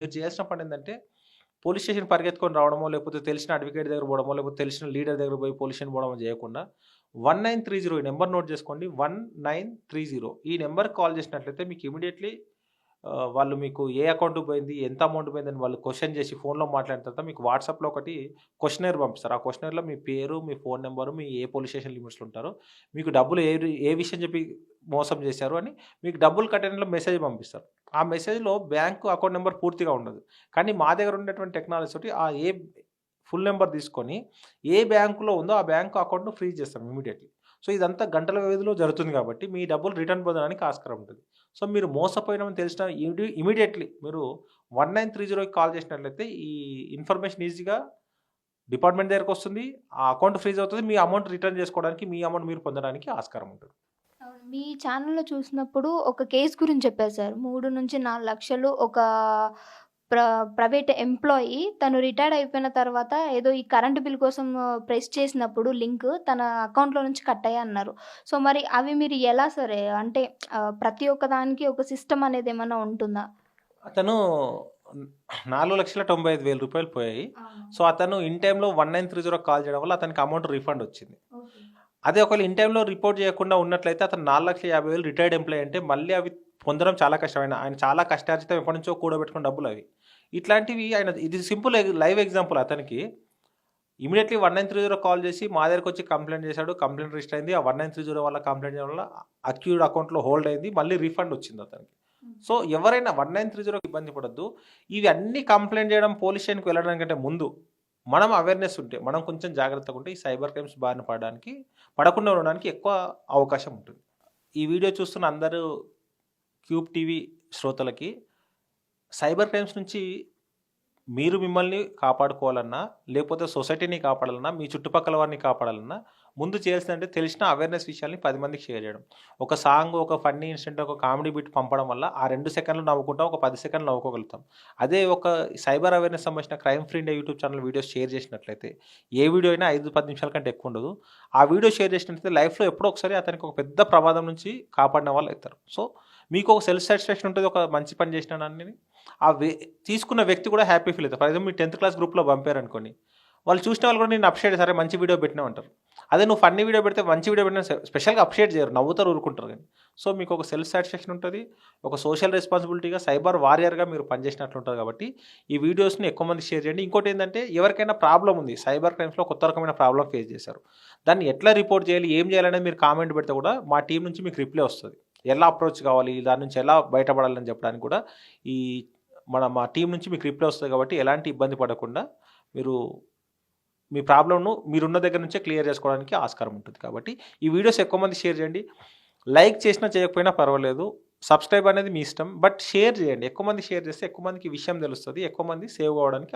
మీరు చేయాల్సిన పనేందంటే, police station పరిగెత్తుకొని రావడమో, లేకపోతే తెలిసిన అడ్వకేట్ దగ్గర పోవడమో, లేకపోతే తెలిసిన లీడర్ దగ్గర పోయి పోలీస్ స్టేషన్ పోవడమో చేయకుండా 1930 ఈ నంబర్ నోట్ చేసుకోండి. 1930 ఈ నంబర్‌కి కాల్ చేసినట్లయితే మీకు ఇమ్మీడియేట్‌లీ వాళ్ళు మీకు ఏ అకౌంట్‌కి పోయింది, ఎంత అమౌంట్ పోయిందని వాళ్ళు క్వెషన్ చేసి ఫోన్‌లో మాట్లాడిన తర్వాత మీకు వాట్సాప్‌లో ఒకటి క్వెషనైర్ పంపిస్తారు. ఆ క్వెషనైర్‌లో మీ పేరు, మీ ఫోన్ నంబరు, మీ ఏ పోలీస్ స్టేషన్ లిమిట్స్‌లో ఉంటారో, మీకు డబ్బులు ఏ విషయం చెప్పి మోసం చేశారు అని మీకు డబ్బులు కట్టడంలో మెసేజ్ పంపిస్తారు. ఆ మెసేజ్‌లో బ్యాంకు అకౌంట్ నంబర్ పూర్తిగా ఉండదు. కానీ మా దగ్గర ఉన్నటువంటి టెక్నాలజీ తోటి ఫుల్ నంబర్ తీసుకొని ఏ బ్యాంకులో ఉందో ఆ బ్యాంక్ అకౌంట్‌ను ఫ్రీజ్ చేస్తాం ఇమ్మీడియేట్‌లీ. సో, ఇదంతా గంటల వ్యవధిలో జరుగుతుంది కాబట్టి మీ డబ్బులు రిటర్న్ పొందడానికి ఆస్కారం ఉంటది. సో, మీరు మోసపోయినామని తెలిసిన ఇమ్మీడియేట్‌లీ మీరు 1930కి కాల్ చేసినట్లయితే ఈ ఇన్ఫర్మేషన్ ఈజీగా డిపార్ట్‌మెంట్ దగ్గరకొస్తుంది. ఆ అకౌంట్ ఫ్రీజ్ అవుతది. మీ అమౌంట్ రిటర్న్ చేసుకోవడానికి, మీ అమౌంట్ మీరు పొందడానికి ఆస్కారం ఉంటది. అవును. మీ ఛానెల్‌లో చూసినప్పుడు ఒక కేస్ గురించి చెప్పారు సార్. 3-4 లక్షలు ఒక ప్ర ప్రైవేట్ ఎంప్లాయీ తను రిటైర్డ్ అయిపోయిన తర్వాత ఏదో ఈ కరెంట్ బిల్ కోసం ప్రెస్ చేసినప్పుడు లింక్ తన అకౌంట్‌లో నుంచి కట్ అయ్యాయన్నారు. సో, మరి అవి మీరు ఎలా సరే అంటే ప్రతి ఒక్క దానికి ఒక సిస్టమ్ అనేదేమన్నా ఉంటుందా? అతను హ్మ్, రూ. 4,95,000 పోయాయి. అవును. సో, అతను ఇన్ టైమ్‌లో 1930కి కాల్ చేయడం వల్ల అతనికి అమౌంట్ రిఫండ్ వచ్చింది. ఓకే. అదే ఒకవేళ ఇన్ టైమ్‌లో రిపోర్ట్ చేయకుండా ఉన్నట్లయితే అతను 4,50,000 రిటైర్డ్ ఎంప్లాయీ అంటే మళ్ళీ అవి పొందడం చాలా కష్టం. ఆయన చాలా కష్టార్జితం ఎప్పటినుంచో కూడబెట్టుకున్న డబ్బులవి. ఇట్లాంటివి ఇది సింపుల్ లైవ్ ఎగ్జాంపుల్ అతనికి. ఇమ్మీడియేట్‌లీ 1930 కాల్ చేసి మా దగ్గరకొచ్చి కంప్లెయింట్ చేశాడు. కంప్లెయింట్ రిజిస్టర్ అయింది. ఆ 1930 వల్ల కంప్లెయింట్ చేయడం వల్ల అక్యూజ్డ్ అకౌంట్‌లో హోల్డ్ అయింది. మళ్ళీ రిఫండ్ వచ్చింది అతనికి. సో, ఎవరైనా 1930కి ఇబ్బంది పడొద్దు. ఇవి అన్నీ కంప్లెయింట్ చేయడం, పోలీస్ స్టేషన్‌కి వెళ్ళడానికంటే ముందు మనం అవేర్‌నెస్ ఉంటే, మనం కొంచెం జాగ్రత్తగా ఉంటే ఈ సైబర్ క్రైమ్స్ బారిన పడకుండా ఉండడానికి ఎక్కువ అవకాశం ఉంటుంది. ఈ వీడియో చూస్తున్న అందరూ క్యూబ్ టీవీ శ్రోతలకి సైబర్ క్రైమ్స్ నుంచి మీరు మిమ్మల్ని కాపాడుకోవాలన్నా, లేకపోతే సొసైటీని కాపాడాలన్నా, మీ చుట్టుపక్కల వారిని కాపాడాలన్నా, ముందు చేయాల్సిందంటే తెలిసిన అవేర్‌నెస్ విషయాల్ని 10 మందికి షేర్ చేయడం. ఒక సాంగ్, ఒక ఫన్నీ ఇన్సిడెంట్, ఒక కామెడీ బిట్ పంపడం వల్ల ఆ 2 సెకన్లు నవ్వుకుంటాం. ఒక 10 సెకన్లు నవ్వుకోగలుగుతాం. అదే ఒక సైబర్ అవేర్‌నెస్ సంబంధించిన crime free India YouTube channel videos share చేసినట్లయితే, ఏ వీడియో అయినా 5, 10 నిమిషాల కంటే ఎక్కువ ఉండదు. ఆ వీడియో షేర్ చేసినట్లయితే లైఫ్‌లో ఎప్పుడో ఒకసారి అతనికి ఒక పెద్ద ప్రమాదం నుంచి కాపాడిన వాళ్ళు అవుతారు. సో, మీకు ఒక సెల్ఫ్ సాటిస్ఫాక్షన్ ఉంటది. ఒక మంచి పని చేసినానని. ఆ వే తీసుకున్న వ్యక్తి కూడా హ్యాపీ ఫీల్ అవుతారు. ఫర్ ఎగ్జాంపుల్ మీ 10థ్ క్లాస్ గ్రూప్‌లో పంపారనుకోండి. వాళ్ళు చూసిన వాళ్ళు కూడా నిన్ను అప్రిషియేట్ సరే మంచి వీడియో పెట్టినావు అంటారు. అదే నువ్వు ఫన్నీ వీడియో పెడితే మంచి వీడియో పెట్టినా స్పెషల్‌గా అప్రిషియేట్ చేయరు. నవ్వుతారు, ఊరుకుంటారు గానీ. సో, మీకు ఒక సెల్ఫ్ సాటిస్ఫాక్షన్ ఉంటది. ఒక సోషల్ రెస్పాన్సిబిలిటీగా సైబర్ వారియర్‌గా మీరు పనిచేసినట్లు ఉంటది కాబట్టి, ఈ వీడియోస్‌ని ఎక్కువ మందికి షేర్ చేయండి. ఇంకోటేంటంటే ఎవరికైనా ప్రాబ్లమ్ ఉంది. సైబర్ క్రైమ్స్‌లో కొత్త రకమైన ప్రాబ్లమ్ ఫేస్ చేశారు. దాన్ని ఎట్లా రిపోర్ట్ చేయాలి, ఏం చేయాలనేది మీరు కామెంట్ పెడితే కూడా మా టీమ్ నుంచి మీకు రిప్లై వస్తది. ఎలా అప్రోచ్ కావాలి, దాని నుంచి ఎలా బయటపడాలని చెప్పడానికి కూడా ఈ మా టీమ్ నుంచి మీకు రిప్లై వస్తది కాబట్టి ఎలాంటి ఇబ్బంది పడకుండా మీరు మీ ప్రాబ్లమ్‌ను మీరున్న దగ్గర నుంచే క్లియర్ చేసుకోవడానికి ఆస్కారం ఉంటుంది. కాబట్టి ఈ వీడియోస్ ఎక్కువ మందికి షేర్ చేయండి. లైక్ చేసినా చేయకపోయినా పర్వాలేదు. సబ్‌స్క్రైబ్ అనేది మీ ఇష్టం. బట్ షేర్ చేయండి. ఎక్కువ మందికి షేర్ చేస్తే ఎక్కువ మందికి ఈ విషయం తెలుస్తది. ఎక్కువ మంది సేవ్ అవ్వడానికి